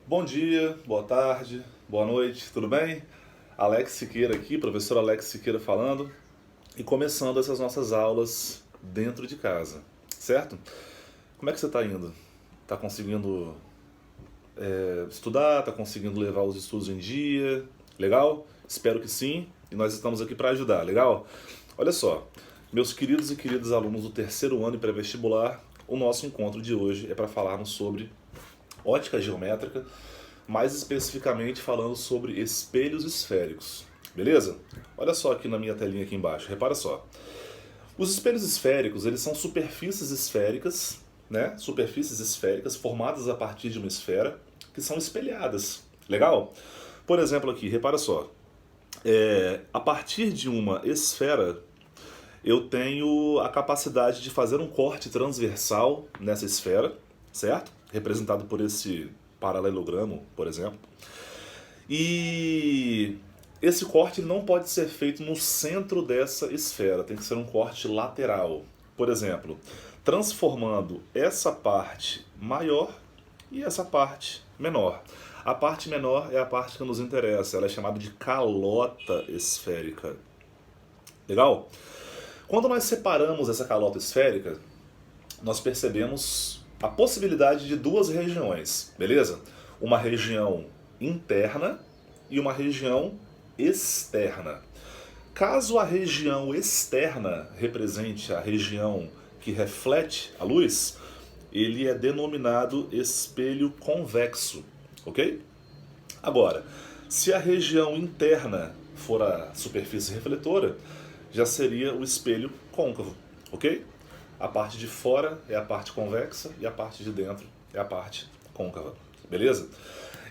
Bom dia, boa tarde, boa noite, tudo bem? Alex Siqueira aqui, professor Alex Siqueira falando e começando essas nossas aulas dentro de casa, certo? Como é que você está indo? Está conseguindo estudar? Está conseguindo levar os estudos em dia? Legal? Espero que sim, e nós estamos aqui para ajudar, legal? Olha só, meus queridos e queridas alunos do terceiro ano e pré-vestibular, o nosso encontro de hoje é para falarmos sobre ótica geométrica, mais especificamente falando sobre espelhos esféricos. Beleza? Olha só aqui na minha telinha aqui embaixo, repara só. Os espelhos esféricos, eles são superfícies esféricas, né? Superfícies esféricas formadas a partir de uma esfera que são espelhadas. Legal? Por exemplo aqui, repara só. A partir de uma esfera, eu tenho a capacidade de fazer um corte transversal nessa esfera, certo? Representado por esse paralelogramo, por exemplo. E esse corte não pode ser feito no centro dessa esfera, tem que ser um corte lateral. Por exemplo, transformando essa parte maior e essa parte menor. A parte menor é a parte que nos interessa, ela é chamada de calota esférica. Legal? Quando nós separamos essa calota esférica, nós percebemos a possibilidade de duas regiões, beleza? Uma região interna e uma região externa. Caso a região externa represente a região que reflete a luz, ele é denominado espelho convexo, ok? Agora, se a região interna for a superfície refletora, já seria o espelho côncavo, ok? A parte de fora é a parte convexa e a parte de dentro é a parte côncava, beleza?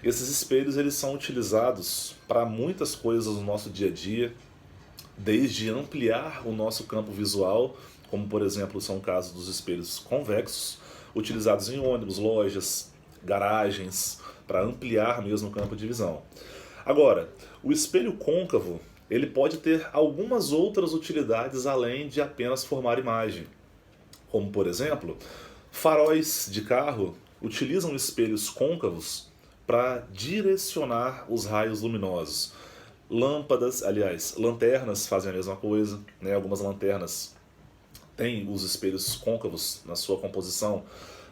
Esses espelhos eles são utilizados para muitas coisas no nosso dia a dia, desde ampliar o nosso campo visual, como por exemplo são o caso dos espelhos convexos, utilizados em ônibus, lojas, garagens, para ampliar mesmo o campo de visão. Agora, o espelho côncavo ele pode ter algumas outras utilidades além de apenas formar imagem, como por exemplo, faróis de carro utilizam espelhos côncavos para direcionar os raios luminosos. Lâmpadas, aliás, lanternas fazem a mesma coisa, né? Algumas lanternas têm os espelhos côncavos na sua composição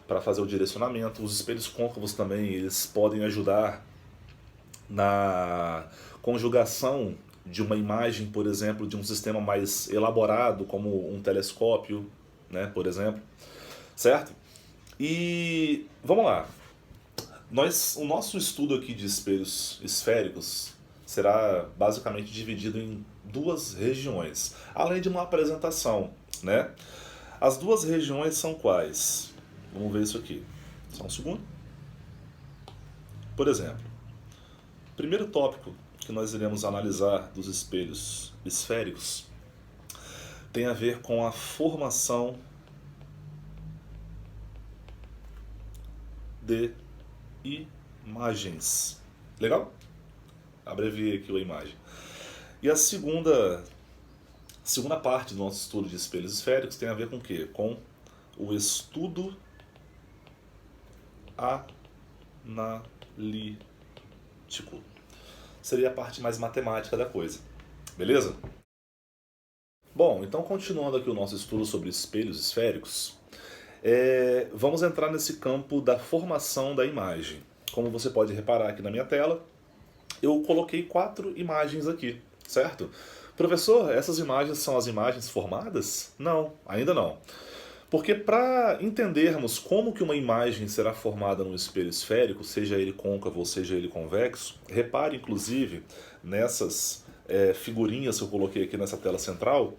para fazer o direcionamento. Os espelhos côncavos também eles podem ajudar na conjugação de uma imagem, por exemplo, de um sistema mais elaborado, como um telescópio, né, por exemplo, certo? E vamos lá. O nosso estudo aqui de espelhos esféricos será basicamente dividido em duas regiões, além de uma apresentação, né? As duas regiões são quais? Vamos ver isso aqui. Só um segundo. Por exemplo, o primeiro tópico que nós iremos analisar dos espelhos esféricos tem a ver com a formação de imagens. Legal? Abreviei aqui a imagem. E a segunda parte do nosso estudo de espelhos esféricos tem a ver com o quê? Com o estudo analítico. Seria a parte mais matemática da coisa. Beleza? Bom, então continuando aqui o nosso estudo sobre espelhos esféricos, vamos entrar nesse campo da formação da imagem. Como você pode reparar aqui na minha tela, eu coloquei 4 imagens aqui, certo? Professor, essas imagens são as imagens formadas? Não, ainda não. Porque para entendermos como que uma imagem será formada num espelho esférico, seja ele côncavo ou seja ele convexo, repare inclusive nessas figurinhas que eu coloquei aqui nessa tela central,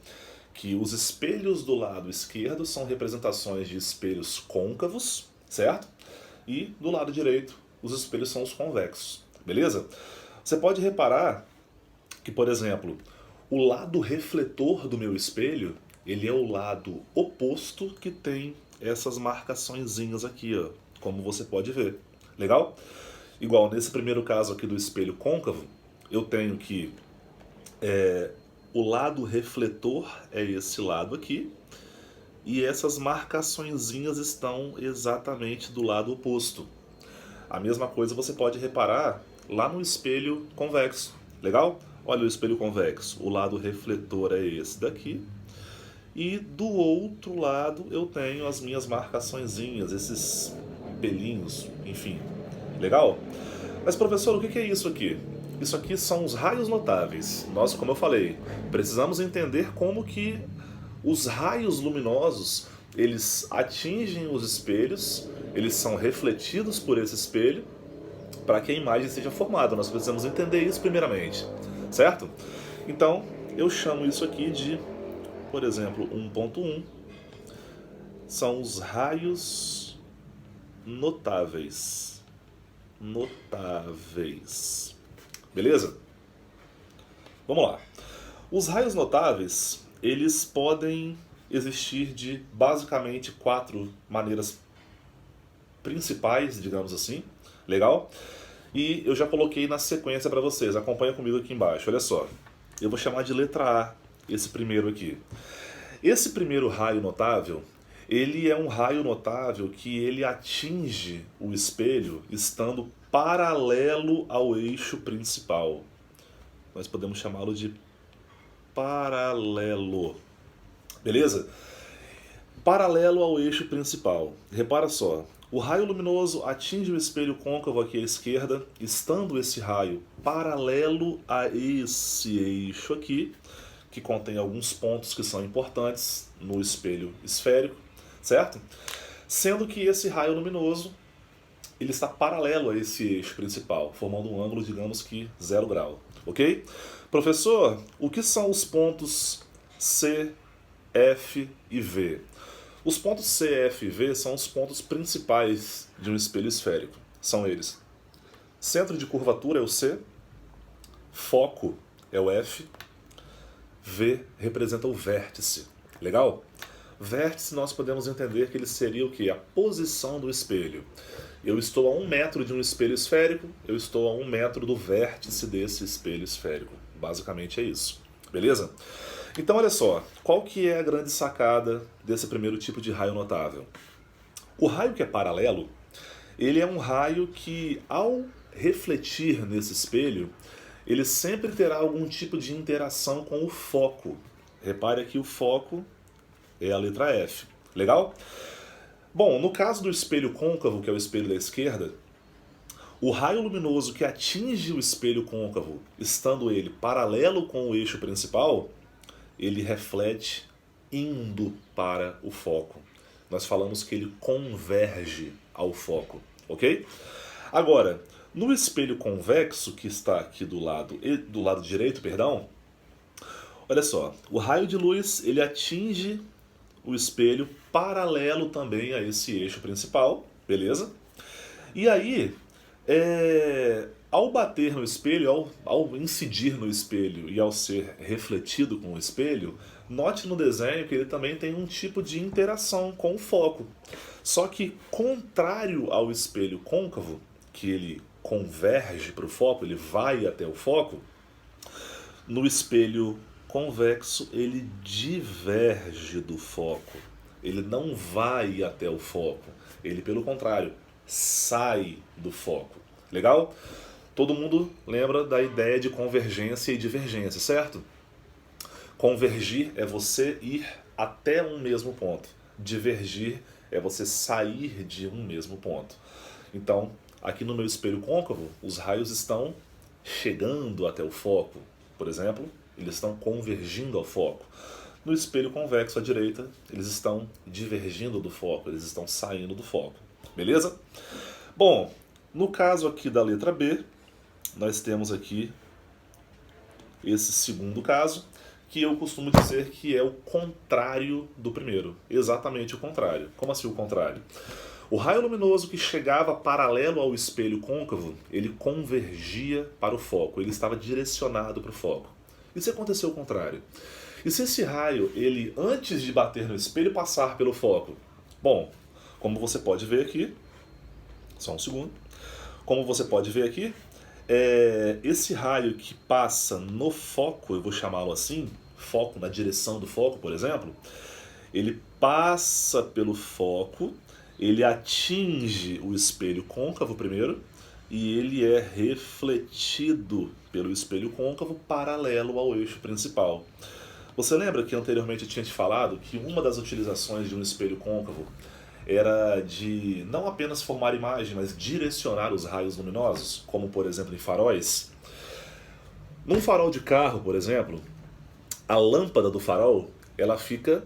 que os espelhos do lado esquerdo são representações de espelhos côncavos, certo? E do lado direito, os espelhos são os convexos, beleza? Você pode reparar que, por exemplo, o lado refletor do meu espelho, ele é o lado oposto que tem essas marcaçõezinhas aqui, ó, como você pode ver. Legal? Igual nesse primeiro caso aqui do espelho côncavo, eu tenho que o lado refletor é esse lado aqui, e essas marcaçõezinhas estão exatamente do lado oposto. A mesma coisa você pode reparar lá no espelho convexo. Legal? Olha o espelho convexo. O lado refletor é esse daqui. E do outro lado eu tenho as minhas marcaçõezinhas, esses pelinhos, enfim. Legal? Mas professor, o que é isso aqui? Isso aqui são os raios notáveis. Nós, como eu falei, precisamos entender como que os raios luminosos, eles atingem os espelhos, eles são refletidos por esse espelho, para que a imagem seja formada. Nós precisamos entender isso primeiramente, certo? Então, eu chamo isso aqui de, por exemplo, 1.1, são os raios notáveis. Notáveis. Beleza? Vamos lá. Os raios notáveis, eles podem existir de basicamente 4 maneiras principais, digamos assim. Legal? E eu já coloquei na sequência para vocês. Acompanha comigo aqui embaixo. Olha só. Eu vou chamar de letra A esse primeiro aqui. Esse primeiro raio notável, ele é um raio notável que ele atinge o espelho estando paralelo ao eixo principal. Nós podemos chamá-lo de paralelo. Beleza? Paralelo ao eixo principal. Repara só. O raio luminoso atinge o espelho côncavo aqui à esquerda, estando esse raio paralelo a esse eixo aqui, que contém alguns pontos que são importantes no espelho esférico, certo? Sendo que esse raio luminoso ele está paralelo a esse eixo principal, formando um ângulo, digamos que 0 grau, ok? Professor, o que são os pontos C, F e V? Os pontos C, F e V são os pontos principais de um espelho esférico. São eles: centro de curvatura é o C, foco é o F, V representa o vértice. Legal? Vértice nós podemos entender que ele seria o quê? A posição do espelho. Eu estou a 1 metro de um espelho esférico, eu estou a 1 metro do vértice desse espelho esférico. Basicamente é isso. Beleza? Então olha só, qual que é a grande sacada desse primeiro tipo de raio notável? O raio que é paralelo, ele é um raio que ao refletir nesse espelho, ele sempre terá algum tipo de interação com o foco. Repare aqui, o foco é a letra F. Legal? Bom, no caso do espelho côncavo, que é o espelho da esquerda, o raio luminoso que atinge o espelho côncavo, estando ele paralelo com o eixo principal, ele reflete indo para o foco. Nós falamos que ele converge ao foco, ok? Agora, no espelho convexo, que está aqui do lado direito, perdão, olha só, o raio de luz ele atinge o espelho paralelo também a esse eixo principal, beleza? E aí, ao bater no espelho, ao incidir no espelho e ao ser refletido com o espelho, note no desenho que ele também tem um tipo de interação com o foco. Só que, contrário ao espelho côncavo, que ele converge para o foco, ele vai até o foco, no espelho convexo ele diverge do foco. Ele não vai até o foco, ele, pelo contrário, sai do foco. Legal? Todo mundo lembra da ideia de convergência e divergência, certo? Convergir é você ir até um mesmo ponto. Divergir é você sair de um mesmo ponto. Então, aqui no meu espelho côncavo, os raios estão chegando até o foco. Por exemplo, eles estão convergindo ao foco. No espelho convexo à direita, eles estão divergindo do foco, eles estão saindo do foco. Beleza? Bom, no caso aqui da letra B, nós temos aqui esse segundo caso, que eu costumo dizer que é o contrário do primeiro. Exatamente o contrário. Como assim o contrário? O raio luminoso que chegava paralelo ao espelho côncavo, ele convergia para o foco, ele estava direcionado para o foco. E se acontecer o contrário? E se esse raio, ele antes de bater no espelho, passar pelo foco? Bom, como você pode ver aqui, só um segundo, como você pode ver aqui, esse raio que passa no foco, eu vou chamá-lo assim, foco na direção do foco, por exemplo, ele passa pelo foco ele atinge o espelho côncavo primeiro e ele é refletido pelo espelho côncavo paralelo ao eixo principal. Você lembra que anteriormente eu tinha te falado que uma das utilizações de um espelho côncavo era de não apenas formar imagem, mas direcionar os raios luminosos, como por exemplo em faróis? Num farol de carro, por exemplo, a lâmpada do farol ela fica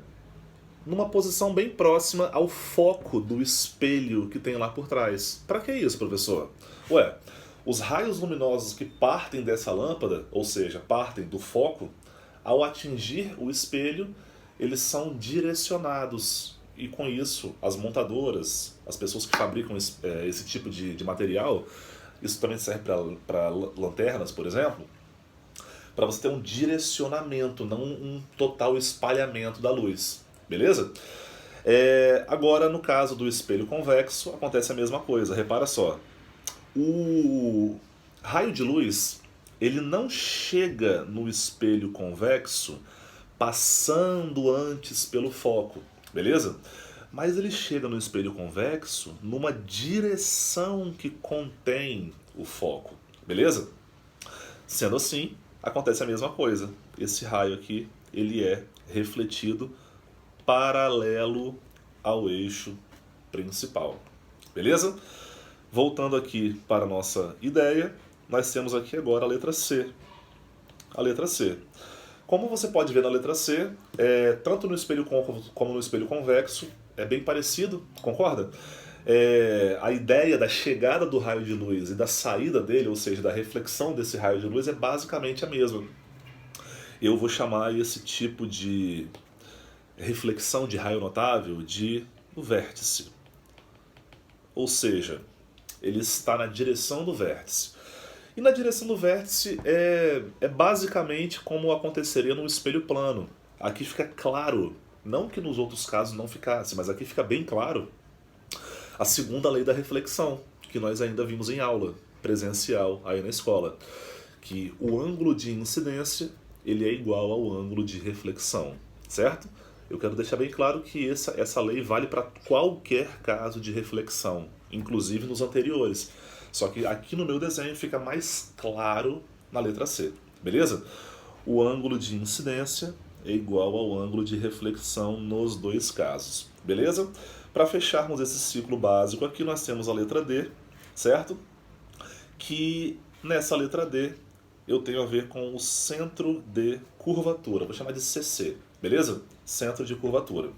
numa posição bem próxima ao foco do espelho que tem lá por trás. Para que isso, professor? Ué, os raios luminosos que partem dessa lâmpada, ou seja, partem do foco, ao atingir o espelho, eles são direcionados. E com isso, as montadoras, as pessoas que fabricam esse tipo de material, isso também serve para lanternas, por exemplo, para você ter um direcionamento, não um total espalhamento da luz. Beleza? Agora, no caso do espelho convexo, acontece a mesma coisa. Repara só. O raio de luz, ele não chega no espelho convexo passando antes pelo foco. Beleza? Mas ele chega no espelho convexo numa direção que contém o foco. Beleza? Sendo assim, acontece a mesma coisa. Esse raio aqui, ele é refletido paralelo ao eixo principal. Beleza? Voltando aqui para a nossa ideia, nós temos aqui agora a letra C. A letra C. Como você pode ver na letra C, tanto no espelho côncavo como no espelho convexo, é bem parecido, concorda? A ideia da chegada do raio de luz e da saída dele, ou seja, da reflexão desse raio de luz, é basicamente a mesma. Eu vou chamar esse tipo de reflexão de raio notável de vértice. Ou seja, ele está na direção do vértice. E na direção do vértice é basicamente como aconteceria num espelho plano. Aqui fica claro, não que nos outros casos não ficasse, mas aqui fica bem claro a segunda lei da reflexão, que nós ainda vimos em aula presencial aí na escola, que o ângulo de incidência ele é igual ao ângulo de reflexão, certo? Eu quero deixar bem claro que essa lei vale para qualquer caso de reflexão, inclusive nos anteriores. Só que aqui no meu desenho fica mais claro na letra C, beleza? O ângulo de incidência é igual ao ângulo de reflexão nos dois casos, beleza? Para fecharmos esse ciclo básico aqui, nós temos a letra D, certo? Que nessa letra D eu tenho a ver com o centro de curvatura, vou chamar de CC, beleza? Centro de curvatura.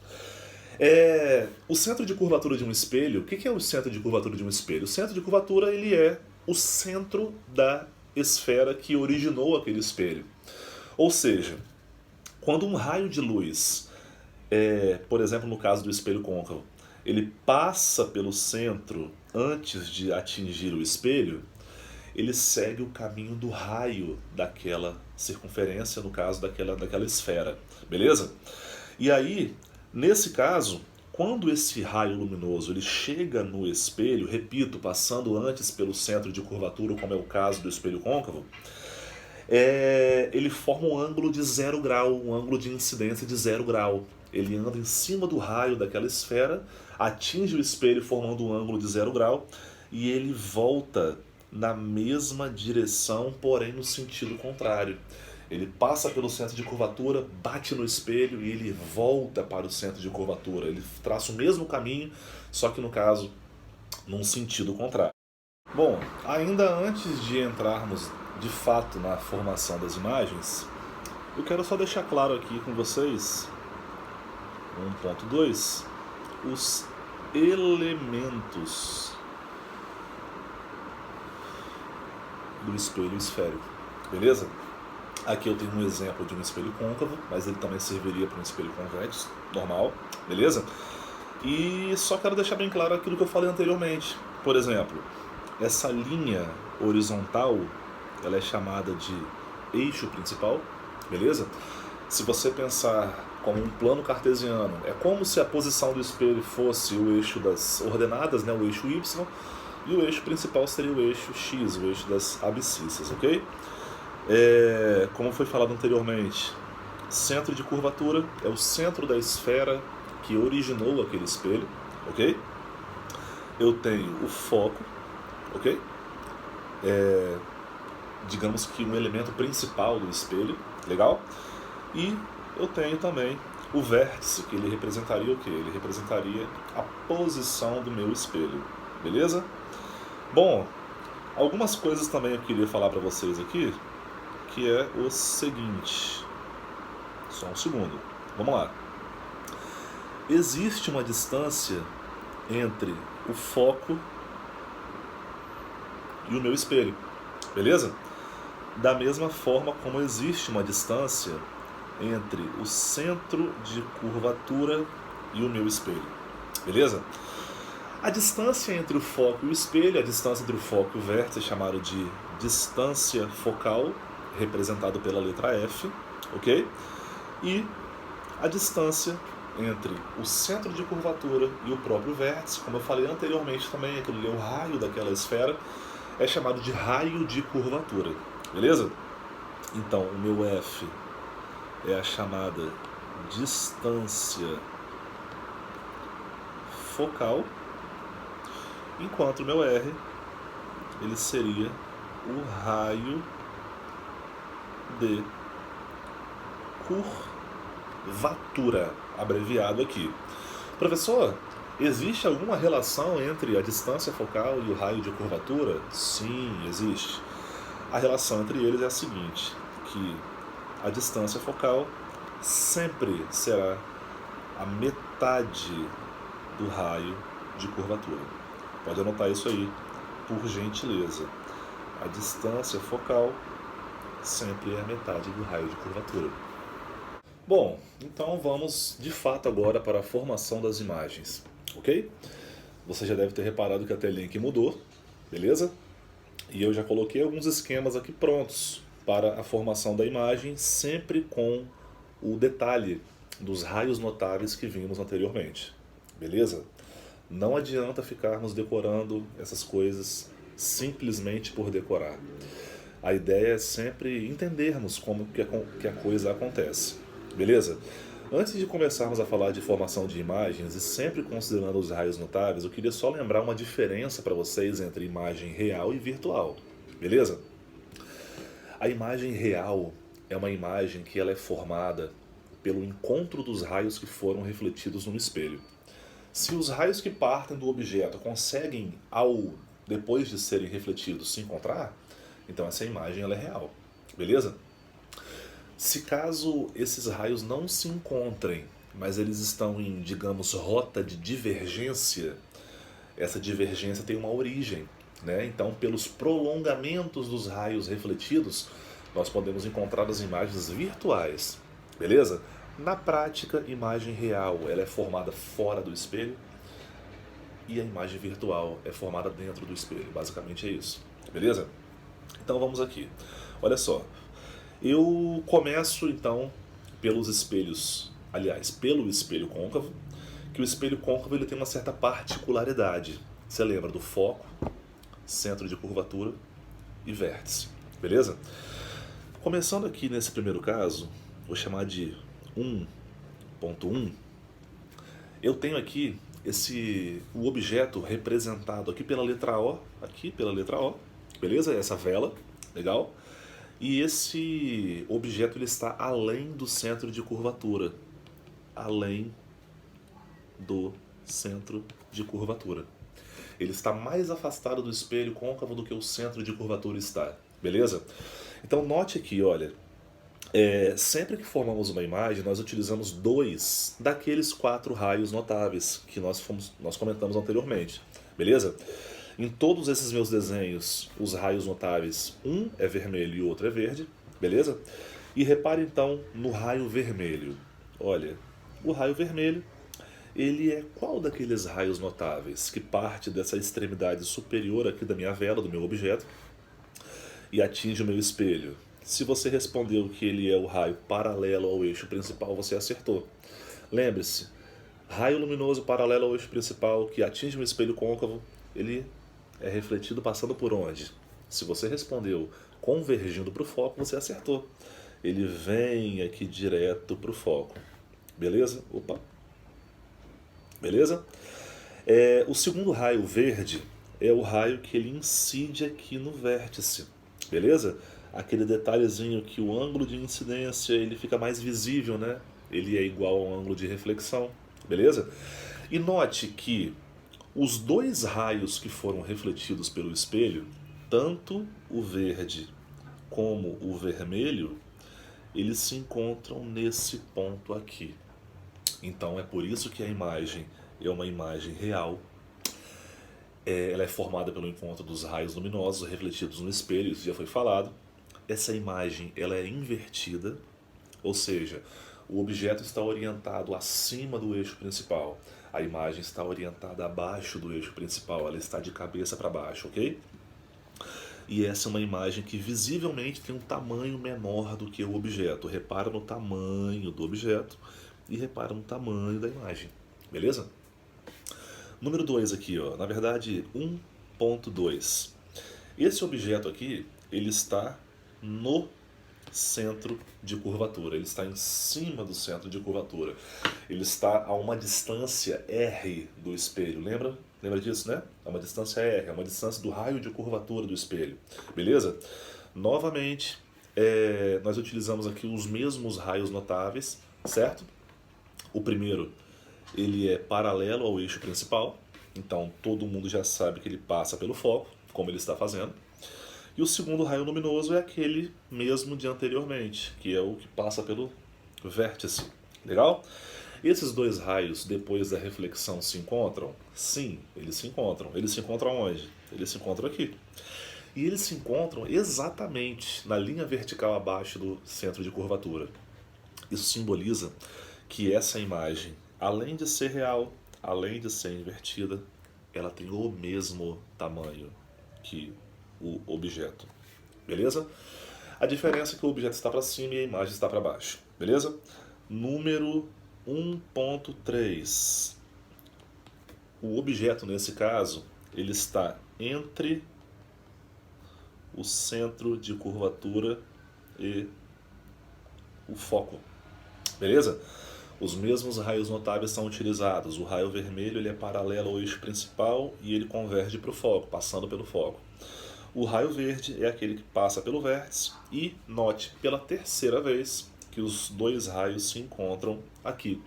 O centro de curvatura de um espelho, o que é o centro de curvatura de um espelho? O centro de curvatura ele é o centro da esfera que originou aquele espelho. Ou seja, quando um raio de luz, por exemplo no caso do espelho côncavo, ele passa pelo centro antes de atingir o espelho, ele segue o caminho do raio daquela circunferência, no caso daquela esfera, beleza? E aí, nesse caso, quando esse raio luminoso ele chega no espelho, repito, passando antes pelo centro de curvatura, como é o caso do espelho côncavo, ele forma um ângulo de 0 grau, um ângulo de incidência de 0 grau. Ele anda em cima do raio daquela esfera, atinge o espelho formando um ângulo de 0 grau e ele volta na mesma direção, porém no sentido contrário. Ele passa pelo centro de curvatura, bate no espelho e ele volta para o centro de curvatura. Ele traça o mesmo caminho, só que no caso, num sentido contrário. Bom, ainda antes de entrarmos de fato na formação das imagens, eu quero só deixar claro aqui com vocês, 1.2, os elementos do espelho esférico, beleza? Aqui eu tenho um exemplo de um espelho côncavo, mas ele também serviria para um espelho convexo, normal, beleza? E só quero deixar bem claro aquilo que eu falei anteriormente. Por exemplo, essa linha horizontal, ela é chamada de eixo principal, beleza? Se você pensar como um plano cartesiano, é como se a posição do espelho fosse o eixo das ordenadas, né, o eixo Y, e o eixo principal seria o eixo X, o eixo das abscissas, ok? Como foi falado anteriormente, centro de curvatura é o centro da esfera que originou aquele espelho, ok? eu tenho o foco, ok? Digamos que um elemento principal do espelho, legal? E eu tenho também o vértice, que ele representaria o quê? Ele representaria a posição do meu espelho, beleza? Bom, algumas coisas também eu queria falar para vocês aqui, que é o seguinte. Só um segundo, vamos lá. Existe uma distância entre o foco e o meu espelho, beleza? Da mesma forma como existe uma distância entre o centro de curvatura e o meu espelho, beleza? A distância entre o foco e o espelho, a distância entre o foco e o vértice é chamada de distância focal, representado pela letra F, ok? E a distância entre o centro de curvatura e o próprio vértice, como eu falei anteriormente também, aquilo ali é o raio daquela esfera, é chamado de raio de curvatura, beleza? Então, o meu F é a chamada distância focal, enquanto o meu R, ele seria o raio de curvatura, abreviado aqui. Professor, existe alguma relação entre a distância focal e o raio de curvatura? Sim, existe. A relação entre eles é a seguinte, que a distância focal sempre será a metade do raio de curvatura. Pode anotar isso aí, por gentileza. A distância focal sempre é a metade do raio de curvatura. Bom, então vamos de fato agora para a formação das imagens, ok? Você já deve ter reparado que a telinha aqui mudou, beleza? E eu já coloquei alguns esquemas aqui prontos para a formação da imagem, sempre com o detalhe dos raios notáveis que vimos anteriormente, beleza? Não adianta ficarmos decorando essas coisas simplesmente por decorar. A ideia é sempre entendermos como que a coisa acontece, beleza? Antes de começarmos a falar de formação de imagens e sempre considerando os raios notáveis, eu queria só lembrar uma diferença para vocês entre imagem real e virtual, beleza? A imagem real é uma imagem que ela é formada pelo encontro dos raios que foram refletidos no espelho. Se os raios que partem do objeto conseguem, depois de serem refletidos, se encontrar, então essa imagem ela é real, beleza? Se caso esses raios não se encontrem, mas eles estão em, digamos, rota de divergência, essa divergência tem uma origem, né? Então, pelos prolongamentos dos raios refletidos, nós podemos encontrar as imagens virtuais, beleza? Na prática, imagem real ela é formada fora do espelho e a imagem virtual é formada dentro do espelho. Basicamente é isso, beleza? Então vamos aqui. Olha só, eu começo então pelos espelhos, aliás, pelo espelho côncavo, que o espelho côncavo ele tem uma certa particularidade. Você lembra do foco, centro de curvatura e vértice, beleza? Começando aqui nesse primeiro caso, vou chamar de 1.1, eu tenho aqui o objeto representado aqui pela letra O, beleza? Essa vela, legal? E esse objeto ele está além do centro de curvatura, além do centro de curvatura. Ele está mais afastado do espelho côncavo do que o centro de curvatura está, beleza? Então note aqui, olha, sempre que formamos uma imagem, nós utilizamos 2 daqueles 4 raios notáveis que nós comentamos anteriormente, beleza? Em todos esses meus desenhos, os raios notáveis, um é vermelho e o outro é verde, beleza? E repare então no raio vermelho. Olha, o raio vermelho, ele é qual daqueles raios notáveis que parte dessa extremidade superior aqui da minha vela, do meu objeto, e atinge o meu espelho? Se você respondeu que ele é o raio paralelo ao eixo principal, você acertou. Lembre-se, raio luminoso paralelo ao eixo principal que atinge um espelho côncavo, ele é refletido passando por onde? Se você respondeu convergindo para o foco, você acertou. Ele vem aqui direto para o foco. Beleza? Opa! Beleza? O segundo raio verde é o raio que ele incide aqui no vértice, beleza? Aquele detalhezinho que o ângulo de incidência ele fica mais visível, né? Ele é igual ao ângulo de reflexão, beleza? E note que os dois raios que foram refletidos pelo espelho, tanto o verde como o vermelho, eles se encontram nesse ponto aqui. Então é por isso que a imagem é uma imagem real. Ela é formada pelo encontro dos raios luminosos refletidos no espelho, isso já foi falado. Essa imagem ela é invertida, ou seja, o objeto está orientado acima do eixo principal. A imagem está orientada abaixo do eixo principal, ela está de cabeça para baixo, ok? E essa é uma imagem que visivelmente tem um tamanho menor do que o objeto. Repara no tamanho do objeto e repara no tamanho da imagem, beleza? Número 2 aqui, ó, na verdade 1.2. Esse objeto aqui, ele está no centro de curvatura, ele está em cima do centro de curvatura. Ele está a uma distância R do espelho, lembra? Lembra disso, né? É uma distância R, é uma distância do raio de curvatura do espelho, beleza? Novamente, nós utilizamos aqui os mesmos raios notáveis, certo? O primeiro, ele é paralelo ao eixo principal, então todo mundo já sabe que ele passa pelo foco, como ele está fazendo. E o segundo raio luminoso é aquele mesmo de anteriormente, que é o que passa pelo vértice. Legal? Esses dois raios, depois da reflexão, se encontram? Sim, eles se encontram. Eles se encontram onde? Eles se encontram aqui. E eles se encontram exatamente na linha vertical abaixo do centro de curvatura. Isso simboliza que essa imagem, além de ser real, além de ser invertida, ela tem o mesmo tamanho que o objeto, beleza? A diferença é que o objeto está para cima e a imagem está para baixo, beleza? Número 1.3. O objeto, nesse caso, ele está entre o centro de curvatura e o foco, beleza? Os mesmos raios notáveis são utilizados. O raio vermelho ele é paralelo ao eixo principal e ele converge para o foco, passando pelo foco. O raio verde é aquele que passa pelo vértice e note pela terceira vez que os dois raios se encontram aqui,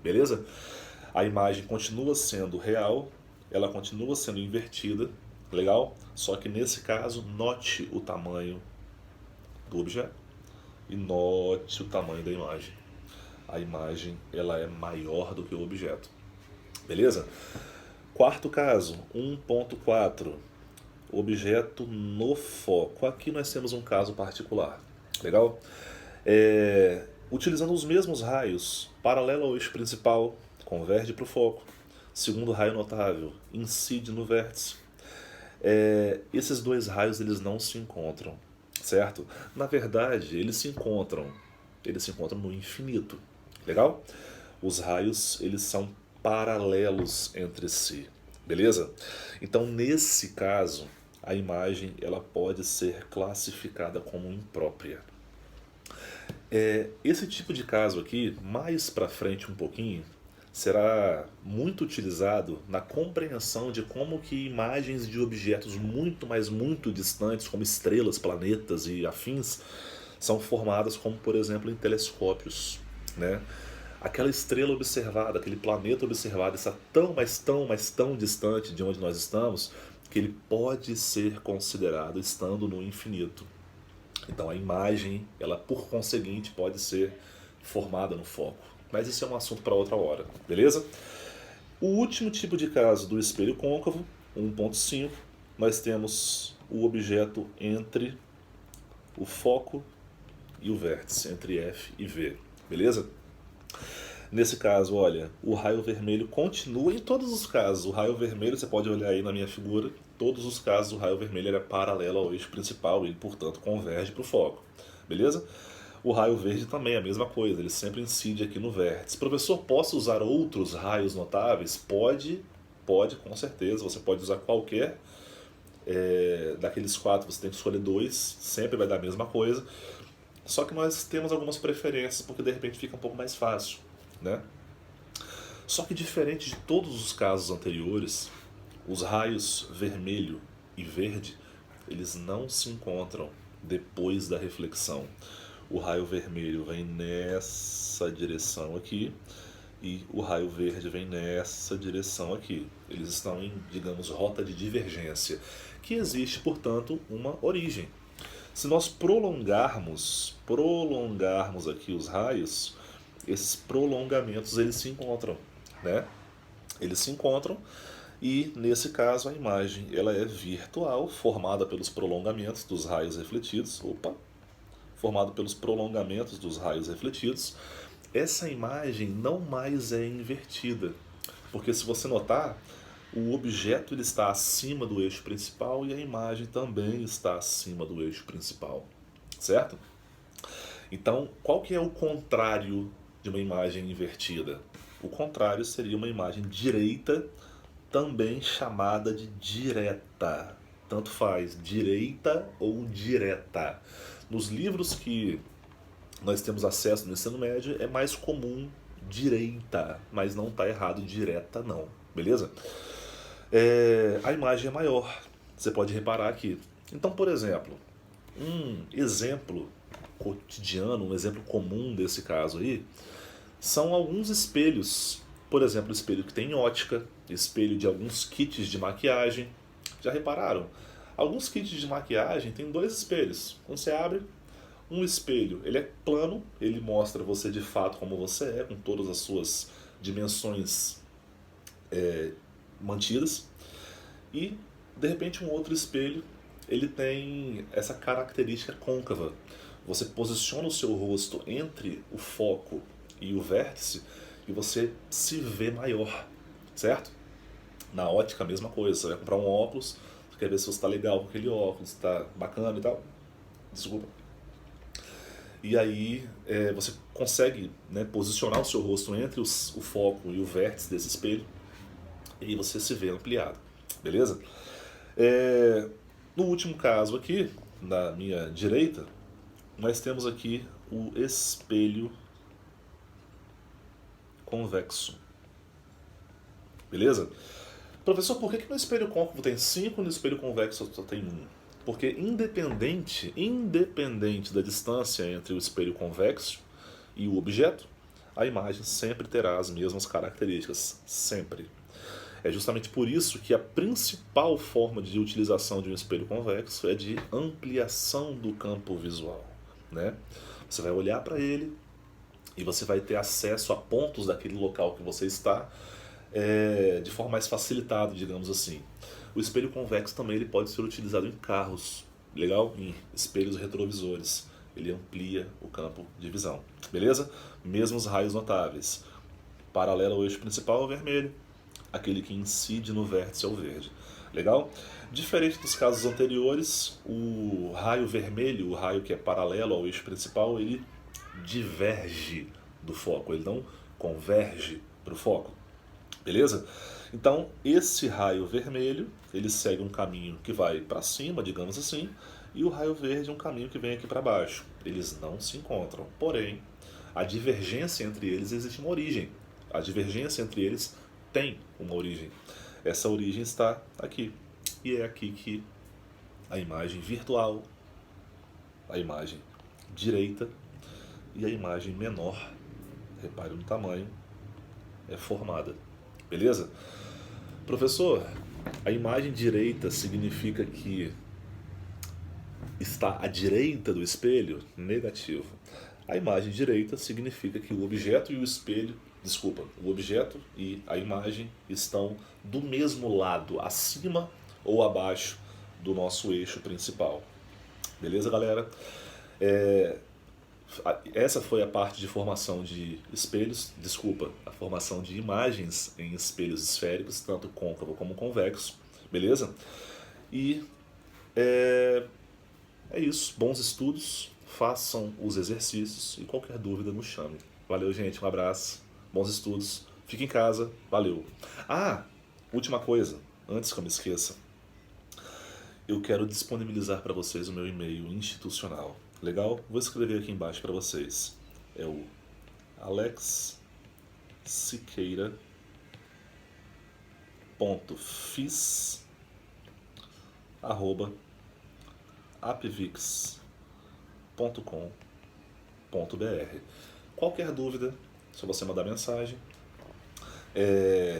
beleza? A imagem continua sendo real, ela continua sendo invertida, legal? Só que nesse caso, note o tamanho do objeto e note o tamanho da imagem. A imagem ela é maior do que o objeto, beleza? Quarto caso, 1.4. Objeto no foco. Aqui nós temos um caso particular, legal? Utilizando os mesmos raios, paralelo ao eixo principal, converge para o foco. Segundo raio notável, incide no vértice. Esses dois raios eles não se encontram, certo? Na verdade, eles se encontram no infinito, legal? Os raios eles são paralelos entre si, beleza? Então, nesse caso, a imagem ela pode ser classificada como imprópria. Esse tipo de caso aqui, mais para frente um pouquinho, será muito utilizado na compreensão de como que imagens de objetos muito, mas muito distantes, como estrelas, planetas e afins, são formadas como, por exemplo, em telescópios, né? Aquela estrela observada, aquele planeta observado está tão, mas tão, mas tão distante de onde nós estamos, que ele pode ser considerado estando no infinito. Então a imagem, ela por conseguinte pode ser formada no foco. Mas isso é um assunto para outra hora, beleza? O último tipo de caso do espelho côncavo, 1.5, nós temos o objeto entre o foco e o vértice, entre F e V, beleza? Nesse caso, olha, o raio vermelho continua em todos os casos. O raio vermelho, você pode olhar aí na minha figura, todos os casos o raio vermelho é paralelo ao eixo principal e, portanto, converge para o foco, beleza? O raio verde também é a mesma coisa, ele sempre incide aqui no vértice. Professor, posso usar outros raios notáveis? Pode, com certeza. Você pode usar qualquer daqueles 4, você tem que escolher 2, sempre vai dar a mesma coisa. Só que nós temos algumas preferências, porque de repente fica um pouco mais fácil, né? Só que diferente de todos os casos anteriores, os raios vermelho e verde, eles não se encontram depois da reflexão. O raio vermelho vem nessa direção aqui e o raio verde vem nessa direção aqui. Eles estão em, digamos, rota de divergência, que existe, portanto, uma origem. Se nós prolongarmos aqui os raios, esses prolongamentos eles se encontram, né? Eles se encontram e, nesse caso, a imagem ela é virtual, formada pelos prolongamentos dos raios refletidos. Formado pelos prolongamentos dos raios refletidos. Essa imagem não mais é invertida, porque se você notar, o objeto ele está acima do eixo principal e a imagem também está acima do eixo principal, certo? Então, qual que é o contrário de uma imagem invertida? O contrário seria uma imagem direita, também chamada de direta. Tanto faz, direita ou direta. Nos livros que nós temos acesso no ensino médio, é mais comum direita, mas não está errado direta não, beleza? A imagem é maior, você pode reparar aqui. Então, por exemplo, um exemplo cotidiano, um exemplo comum desse caso aí, são alguns espelhos. Por exemplo, espelho que tem ótica, espelho de alguns kits de maquiagem. Já repararam? Alguns kits de maquiagem tem dois espelhos. Quando você abre, um espelho, ele é plano, ele mostra você de fato como você é, com todas as suas dimensões mantidas. E, de repente, um outro espelho, ele tem essa característica côncava. Você posiciona o seu rosto entre o foco e o vértice e você se vê maior, certo? Na ótica, a mesma coisa. Você vai comprar um óculos, você quer ver se você está legal com aquele óculos, está bacana e tal. Desculpa. E aí você consegue, né, posicionar o seu rosto entre o foco e o vértice desse espelho e você se vê ampliado, beleza? No último caso aqui, na minha direita, nós temos aqui o espelho convexo, beleza? Professor, por que no espelho côncavo tem 5 e no espelho convexo só tem 1? Porque independente da distância entre o espelho convexo e o objeto, a imagem sempre terá as mesmas características, sempre. É justamente por isso que a principal forma de utilização de um espelho convexo é de ampliação do campo visual, né? Você vai olhar para ele e você vai ter acesso a pontos daquele local que você está de forma mais facilitada, digamos assim. O espelho convexo também ele pode ser utilizado em carros, legal? Em espelhos retrovisores. Ele amplia o campo de visão, beleza? Mesmos raios notáveis. Paralelo ao eixo principal é o vermelho, aquele que incide no vértice é o verde. Legal? Diferente dos casos anteriores, o raio vermelho, o raio que é paralelo ao eixo principal, ele diverge do foco, ele não converge para o foco. Beleza? Então, esse raio vermelho, ele segue um caminho que vai para cima, digamos assim, e o raio verde é um caminho que vem aqui para baixo. Eles não se encontram, porém, a divergência entre eles existe uma origem. A divergência entre eles tem uma origem. Essa origem está aqui. E é aqui que a imagem virtual, a imagem direita e a imagem menor, repare no tamanho, é formada. Beleza? Professor, a imagem direita significa que está à direita do espelho? Negativo. A imagem direita significa que o objeto e o espelho, o objeto e a imagem estão do mesmo lado, acima ou abaixo do nosso eixo principal. Beleza, galera? Essa foi a parte de formação de espelhos, a formação de imagens em espelhos esféricos, tanto côncavo como convexo, beleza? E é isso, bons estudos, façam os exercícios e qualquer dúvida nos chame. Valeu, gente, um abraço, bons estudos, fique em casa, valeu. Última coisa, antes que eu me esqueça, eu quero disponibilizar para vocês o meu e-mail institucional. Legal? Vou escrever aqui embaixo para vocês. É o alexsiqueira, fis@apvix.com.br. Qualquer dúvida, se você mandar mensagem,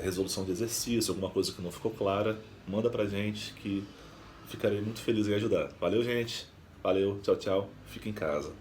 resolução de exercício, alguma coisa que não ficou clara, manda pra gente que ficarei muito feliz em ajudar. Valeu, gente. Valeu, tchau, tchau. Fica em casa.